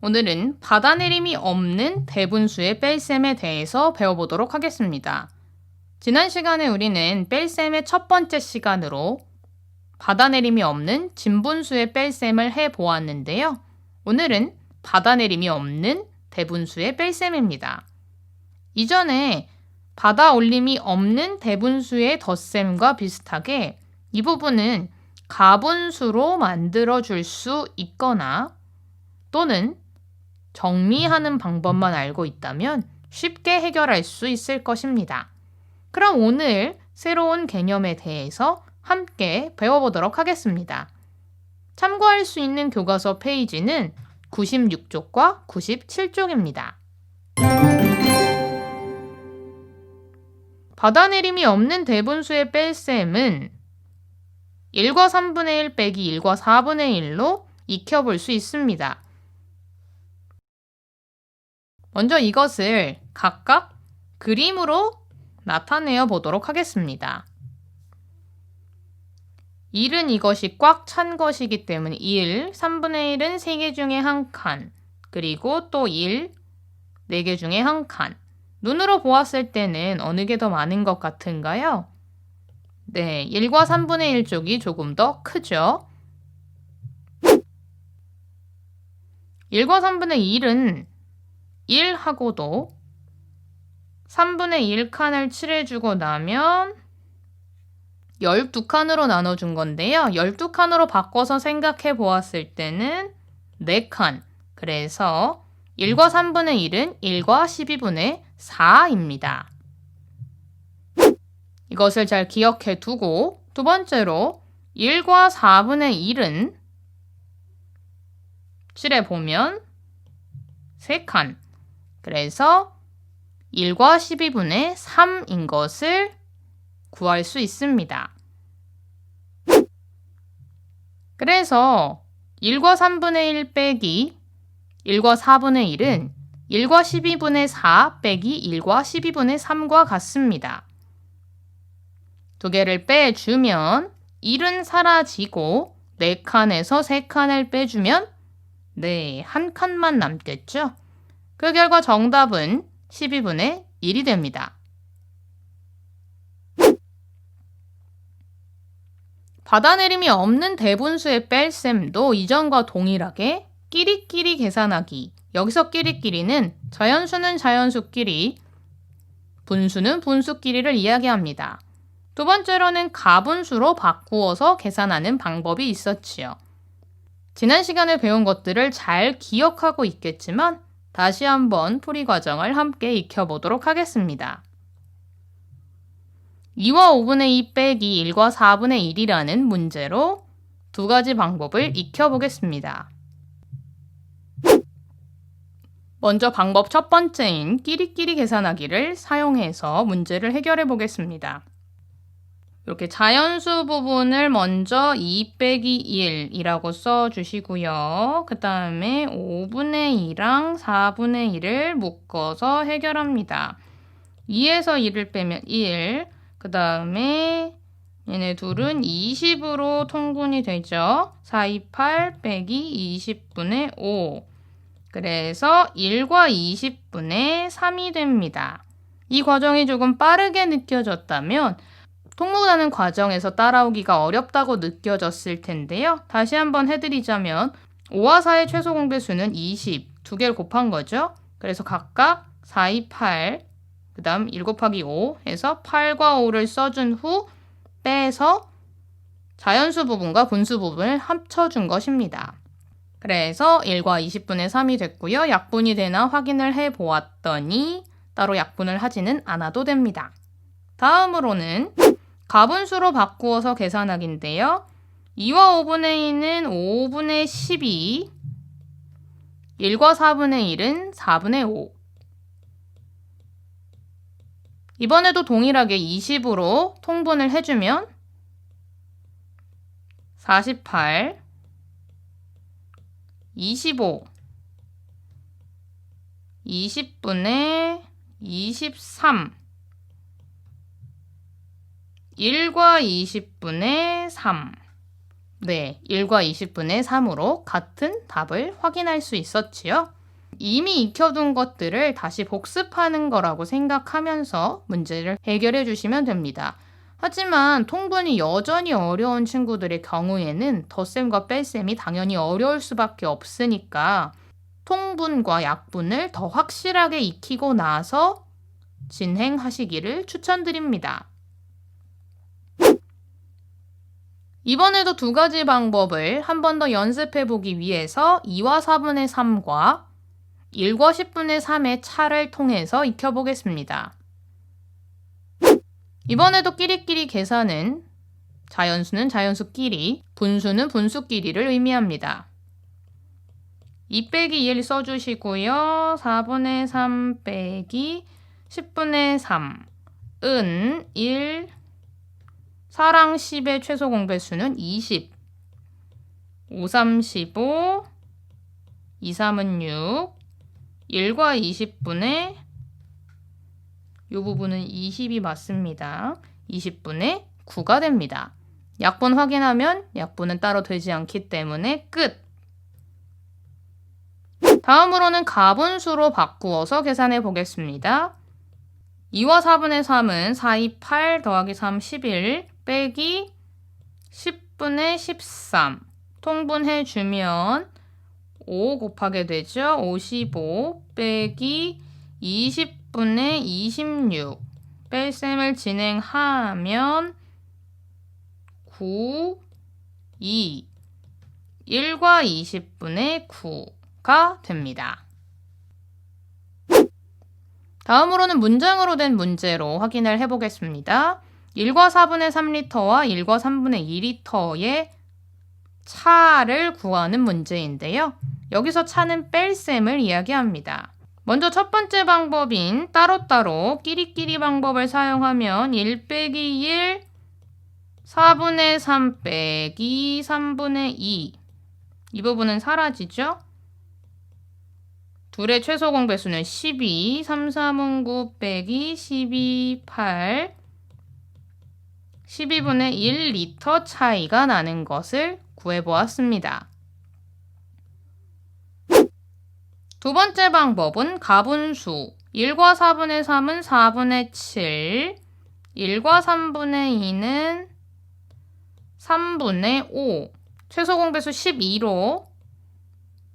오늘은 받아내림이 없는 대분수의 뺄셈에 대해서 배워보도록 하겠습니다. 지난 시간에 우리는 뺄셈의 첫 번째 시간으로 받아내림이 없는 진분수의 뺄셈을 해보았는데요. 오늘은 받아내림이 없는 대분수의 뺄셈입니다. 이전에 받아올림이 없는 대분수의 덧셈과 비슷하게 이 부분은 가분수로 만들어줄 수 있거나 또는 정리하는 방법만 알고 있다면 쉽게 해결할 수 있을 것입니다. 그럼 오늘 새로운 개념에 대해서 함께 배워보도록 하겠습니다. 참고할 수 있는 교과서 페이지는 96쪽과 97쪽입니다. 받아내림이 없는 대분수의 뺄셈은 1과 3분의 1 빼기 1과 4분의 1로 익혀볼 수 있습니다. 먼저 이것을 각각 그림으로 나타내어 보도록 하겠습니다. 1은 이것이 꽉 찬 것이기 때문에 1, 3분의 1은 3개 중에 1칸, 그리고 또 1, 4개 중에 1칸. 눈으로 보았을 때는 어느 게 더 많은 것 같은가요? 네, 1과 3분의 1 쪽이 조금 더 크죠? 1과 3분의 1은 1하고도 3분의 1칸을 칠해주고 나면 12칸으로 나눠준 건데요. 12칸으로 바꿔서 생각해 보았을 때는 4칸. 그래서 1과 3분의 1은 1과 12분의 4입니다. 이것을 잘 기억해 두고 두 번째로 1과 4분의 1은 칠해보면 3칸. 그래서 1과 12분의 3인 것을 구할 수 있습니다. 그래서 1과 3분의 1 빼기 1과 4분의 1은 1과 12분의 4 빼기 1과 12분의 3과 같습니다. 두 개를 빼주면 1은 사라지고 4칸에서 3칸을 빼주면 한 칸만 남겠죠? 그 결과 정답은 12분의 1이 됩니다. 받아내림이 없는 대분수의 뺄셈도 이전과 동일하게 끼리끼리 계산하기. 여기서 끼리끼리는 자연수는 자연수끼리, 분수는 분수끼리를 이야기합니다. 두 번째로는 가분수로 바꾸어서 계산하는 방법이 있었지요. 지난 시간에 배운 것들을 잘 기억하고 있겠지만 다시 한번 풀이 과정을 함께 익혀보도록 하겠습니다. 2와 5분의 2 빼기 1과 4분의 1이라는 문제로 두 가지 방법을 익혀보겠습니다. 먼저 방법 첫 번째인 끼리끼리 계산하기를 사용해서 문제를 해결해 보겠습니다. 이렇게 자연수 부분을 먼저 2 빼기 1이라고 써주시고요. 그 다음에 5분의 2랑 4분의 1을 묶어서 해결합니다. 2에서 1을 빼면 1, 그 다음에 얘네 둘은 20으로 통분이 되죠. 4, 2, 8 빼기 20분의 5. 그래서 1과 20분의 3이 됩니다. 이 과정이 조금 빠르게 느껴졌다면 통분하는 과정에서 따라오기가 어렵다고 느껴졌을 텐데요. 다시 한번 해드리자면 5와 4의 최소 공배수는 20, 두 개를 곱한 거죠. 그래서 각각 4, 2, 8, 그 다음 1 곱하기 5 해서 8과 5를 써준 후 빼서 자연수 부분과 분수 부분을 합쳐준 것입니다. 그래서 1과 20분의 3이 됐고요. 약분이 되나 확인을 해보았더니 따로 약분을 하지는 않아도 됩니다. 다음으로는 가분수로 바꾸어서 계산하기인데요. 2와 5분의 2는 5분의 12, 1과 4분의 1은 4분의 5. 이번에도 동일하게 20으로 통분을 해주면 48, 25, 20분의 23, 1과 20분의 3. 네, 1과 20분의 3으로 같은 답을 확인할 수 있었지요. 이미 익혀둔 것들을 다시 복습하는 거라고 생각하면서 문제를 해결해 주시면 됩니다. 하지만 통분이 여전히 어려운 친구들의 경우에는 덧셈과 뺄셈이 당연히 어려울 수밖에 없으니까 통분과 약분을 더 확실하게 익히고 나서 진행하시기를 추천드립니다. 이번에도 두 가지 방법을 한 번 더 연습해 보기 위해서 2와 4분의 3과 1과 10분의 3의 차를 통해서 익혀보겠습니다. 이번에도 끼리끼리 계산은 자연수는 자연수끼리, 분수는 분수끼리를 의미합니다. 2 빼기 1 써주시고요. 4분의 3 빼기 10분의 3은 1, 4랑 10의 최소 공배수는 20, 5, 3, 15, 2, 3은 6, 1과 20분의 이 부분은 20이 맞습니다. 20분의 9가 됩니다. 약분 확인하면 약분은 따로 되지 않기 때문에 끝! 다음으로는 가분수로 바꾸어서 계산해 보겠습니다. 2와 4분의 3은 4, 2, 8 더하기 3, 11 빼기 10분의 13 통분해 주면 5 곱하게 되죠. 55 빼기 20분의 26 뺄셈을 진행하면 9, 2, 1과 20분의 9가 됩니다. 다음으로는 문장으로 된 문제로 확인을 해보겠습니다. 1과 4분의 3리터와 1과 3분의 2리터의 차를 구하는 문제인데요. 여기서 차는 뺄셈을 이야기합니다. 먼저 첫 번째 방법인 따로따로 끼리끼리 방법을 사용하면 1 빼기 1, 4분의 3 빼기 3분의 2 이 부분은 사라지죠? 둘의 최소 공배수는 12, 3, 3은 9 빼기 12, 8 12분의 1리터 차이가 나는 것을 구해보았습니다. 두 번째 방법은 가분수 1과 4분의 3은 4분의 7 1과 3분의 2는 3분의 5 최소 공배수 12로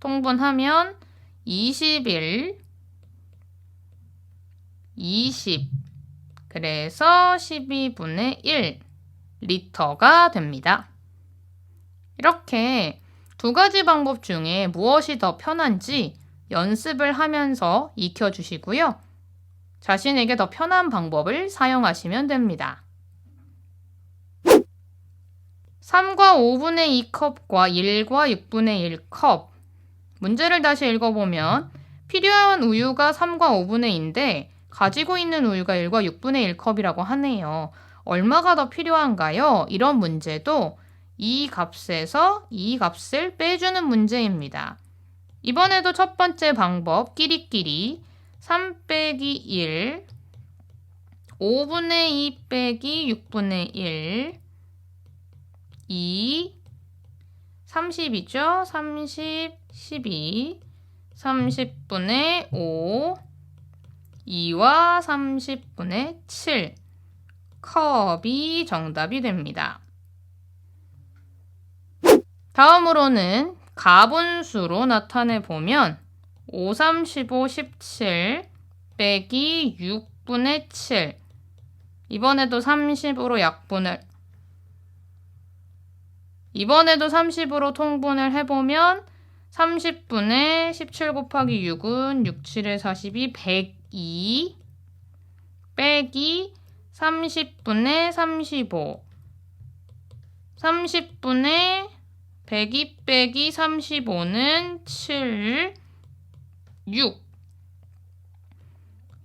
통분하면 21, 20 그래서 12분의 1 리터가 됩니다. 이렇게 두 가지 방법 중에 무엇이 더 편한지 연습을 하면서 익혀주시고요. 자신에게 더 편한 방법을 사용하시면 됩니다. 3과 5분의 2컵과 1과 6분의 1컵 문제를 다시 읽어보면 필요한 우유가 3과 5분의 2인데 가지고 있는 우유가 1과 6분의 1컵이라고 하네요. 얼마가 더 필요한가요? 이런 문제도 이 값에서 이 값을 빼주는 문제입니다. 이번에도 첫 번째 방법 끼리끼리 3 빼기 1 5분의 2 빼기 6분의 1 2 30이죠. 30, 12 30분의 5 2와 30분의 7 컵이 정답이 됩니다. 다음으로는 가분수로 나타내 보면 5, 3, 15, 17 빼기 6분의 7 이번에도 30으로 통분을 해보면 30분의 17 곱하기 6은 6, 7에 42, 102 빼기 30분의 35 30분의 102 빼기 35는 7, 6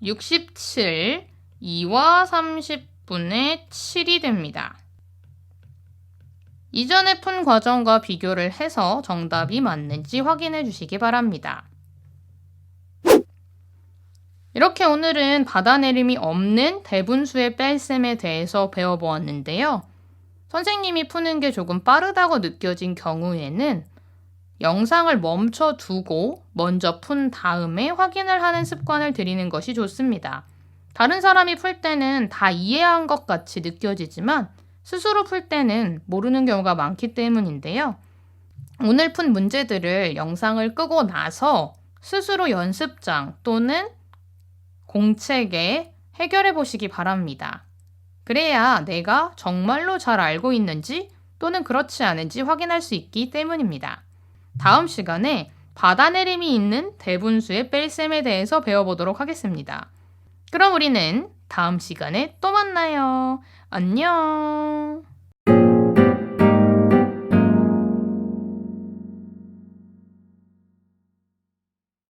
67 2와 30분의 7이 됩니다. 이전에 푼 과정과 비교를 해서 정답이 맞는지 확인해 주시기 바랍니다. 이렇게 오늘은 받아내림이 없는 대분수의 뺄셈에 대해서 배워보았는데요. 선생님이 푸는 게 조금 빠르다고 느껴진 경우에는 영상을 멈춰두고 먼저 푼 다음에 확인을 하는 습관을 들이는 것이 좋습니다. 다른 사람이 풀 때는 다 이해한 것 같이 느껴지지만 스스로 풀 때는 모르는 경우가 많기 때문인데요. 오늘 푼 문제들을 영상을 끄고 나서 스스로 연습장 또는 공책에 해결해 보시기 바랍니다. 그래야 내가 정말로 잘 알고 있는지 또는 그렇지 않은지 확인할 수 있기 때문입니다. 다음 시간에 받아내림이 있는 대분수의 뺄셈에 대해서 배워보도록 하겠습니다. 그럼 우리는 다음 시간에 또 만나요. 안녕.